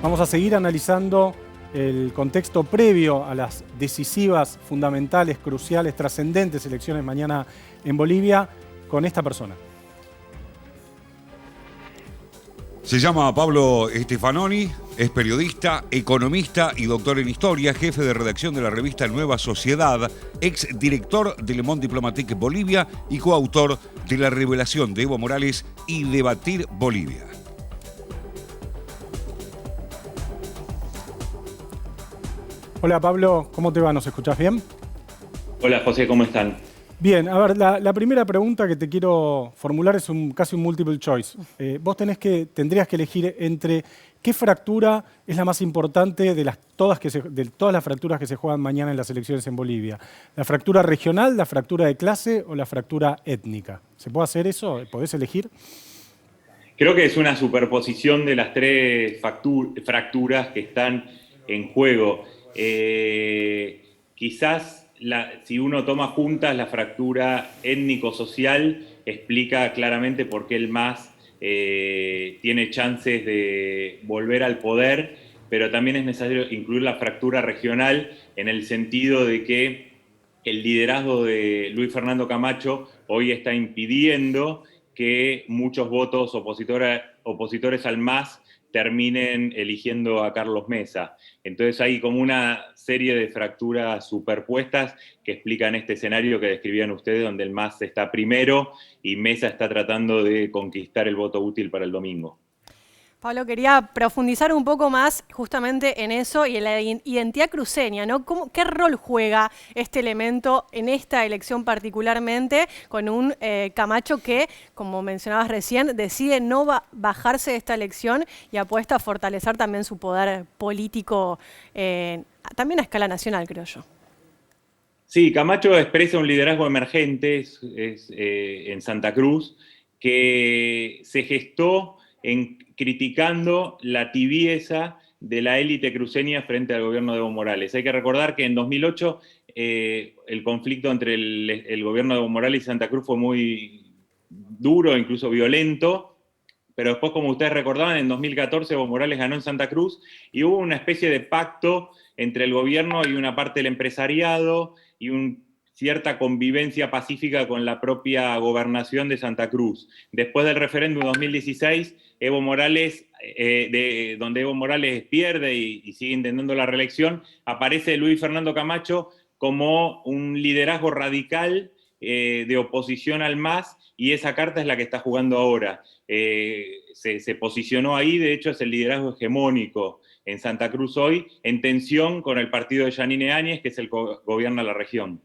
Vamos a seguir analizando el contexto previo a las decisivas, fundamentales, cruciales, trascendentes elecciones mañana en Bolivia con esta persona. Se llama Pablo Stefanoni, es periodista, economista y doctor en historia, jefe de redacción de la revista Nueva Sociedad, exdirector de Le Monde Diplomatique Bolivia y coautor de La revelación de Evo Morales y Debatir Bolivia. Hola Pablo, ¿cómo te va? ¿Nos escuchás bien? Hola José, ¿cómo están? Bien, a ver, la primera pregunta que te quiero formular es casi un multiple choice. Vos tendrías que elegir entre qué fractura es la más importante de todas las fracturas que se juegan mañana en las elecciones en Bolivia. ¿La fractura regional, la fractura de clase o la fractura étnica? ¿Se puede hacer eso? ¿Podés elegir? Creo que es una superposición de las tres fracturas que están en juego. Quizás si uno toma juntas la fractura étnico-social, explica claramente por qué el MAS tiene chances de volver al poder, pero también es necesario incluir la fractura regional en el sentido de que el liderazgo de Luis Fernando Camacho hoy está impidiendo que muchos votos opositores al MAS terminen eligiendo a Carlos Mesa. Entonces hay como una serie de fracturas superpuestas que explican este escenario que describían ustedes, donde el MAS está primero y Mesa está tratando de conquistar el voto útil para el domingo. Pablo, quería profundizar un poco más justamente en eso y en la identidad cruceña, ¿no? ¿Qué rol juega este elemento en esta elección particularmente con un Camacho que, como mencionabas recién, decide no bajarse de esta elección y apuesta a fortalecer también su poder político, también a escala nacional, creo yo? Sí, Camacho expresa un liderazgo emergente en Santa Cruz que se gestó criticando la tibieza de la élite cruceña frente al gobierno de Evo Morales. Hay que recordar que en 2008 el conflicto entre el gobierno de Evo Morales y Santa Cruz fue muy duro, incluso violento, pero después, como ustedes recordaban, en 2014 Evo Morales ganó en Santa Cruz y hubo una especie de pacto entre el gobierno y una parte del empresariado y cierta convivencia pacífica con la propia gobernación de Santa Cruz. Después del referéndum de 2016, Evo Morales, donde Evo Morales pierde y sigue intentando la reelección, aparece Luis Fernando Camacho como un liderazgo radical de oposición al MAS, y esa carta es la que está jugando ahora. Se posicionó ahí, de hecho es el liderazgo hegemónico en Santa Cruz hoy, en tensión con el partido de Yanine Áñez, que es el que gobierna la región.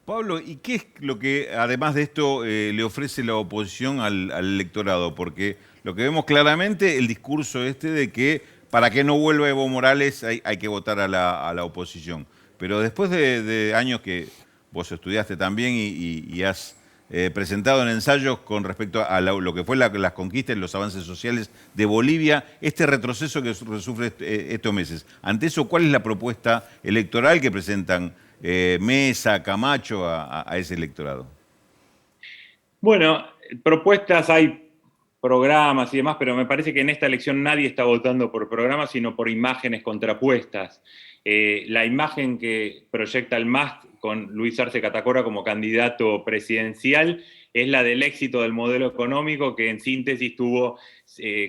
Pablo, ¿y qué es lo que, además de esto, le ofrece la oposición al electorado? Porque lo que vemos claramente, el discurso de que para que no vuelva Evo Morales hay que votar a la oposición. Pero después de años que vos estudiaste también y has presentado en ensayos con respecto a lo que fue las conquistas y los avances sociales de Bolivia, este retroceso que sufre estos meses. Ante eso, ¿cuál es la propuesta electoral que presentan Mesa, Camacho a ese electorado? Bueno, propuestas hay, programas y demás, pero me parece que en esta elección nadie está votando por programas, sino por imágenes contrapuestas. La imagen que proyecta el MAS con Luis Arce Catacora como candidato presidencial es la del éxito del modelo económico, que en síntesis tuvo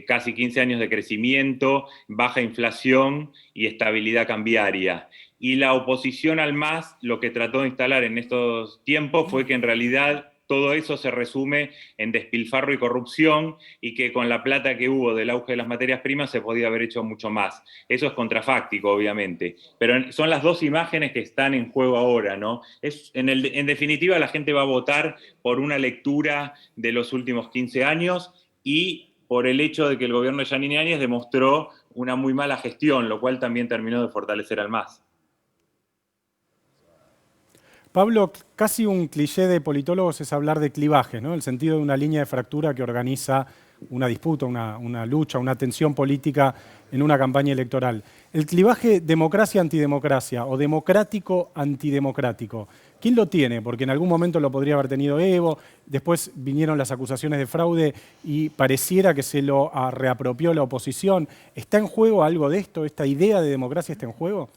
casi 15 años de crecimiento, baja inflación y estabilidad cambiaria. Y la oposición al MAS lo que trató de instalar en estos tiempos fue que en realidad todo eso se resume en despilfarro y corrupción, y que con la plata que hubo del auge de las materias primas se podía haber hecho mucho más. Eso es contrafáctico, obviamente, pero son las dos imágenes que están en juego ahora, ¿no? En definitiva, la gente va a votar por una lectura de los últimos 15 años y por el hecho de que el gobierno de Yanine Áñez demostró una muy mala gestión, lo cual también terminó de fortalecer al MAS. Pablo, casi un cliché de politólogos es hablar de clivaje, ¿no? El sentido de una línea de fractura que organiza una disputa, una lucha, una tensión política en una campaña electoral. El clivaje democracia-antidemocracia o democrático-antidemocrático, ¿quién lo tiene? Porque en algún momento lo podría haber tenido Evo, después vinieron las acusaciones de fraude y pareciera que se lo reapropió la oposición. ¿Está en juego algo de esto? ¿Esta idea de democracia está en juego?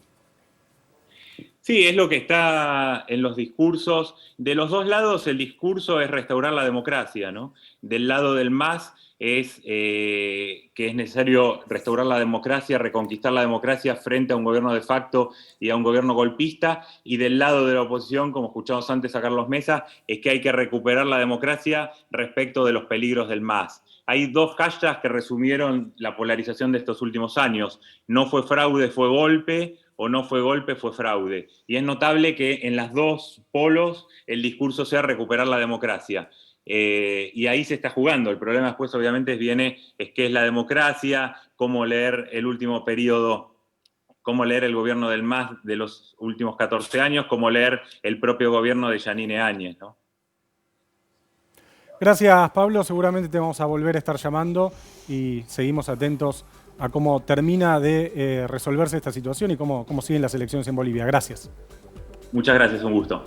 Sí, es lo que está en los discursos. De los dos lados, el discurso es restaurar la democracia, ¿no? Del lado del MAS es que es necesario restaurar la democracia, reconquistar la democracia frente a un gobierno de facto y a un gobierno golpista. Y del lado de la oposición, como escuchamos antes a Carlos Mesa, es que hay que recuperar la democracia respecto de los peligros del MAS. Hay dos hashtags que resumieron la polarización de estos últimos años. No fue fraude, fue golpe, o no fue golpe, fue fraude. Y es notable que en las dos polos el discurso sea recuperar la democracia. Y ahí se está jugando. El problema después, obviamente, es qué es la democracia, cómo leer el último periodo, cómo leer el gobierno del MAS de los últimos 14 años, cómo leer el propio gobierno de Yanine Áñez, ¿no? Gracias, Pablo. Seguramente te vamos a volver a estar llamando y seguimos atentos a cómo termina de resolverse esta situación y cómo siguen las elecciones en Bolivia. Gracias. Muchas gracias, un gusto.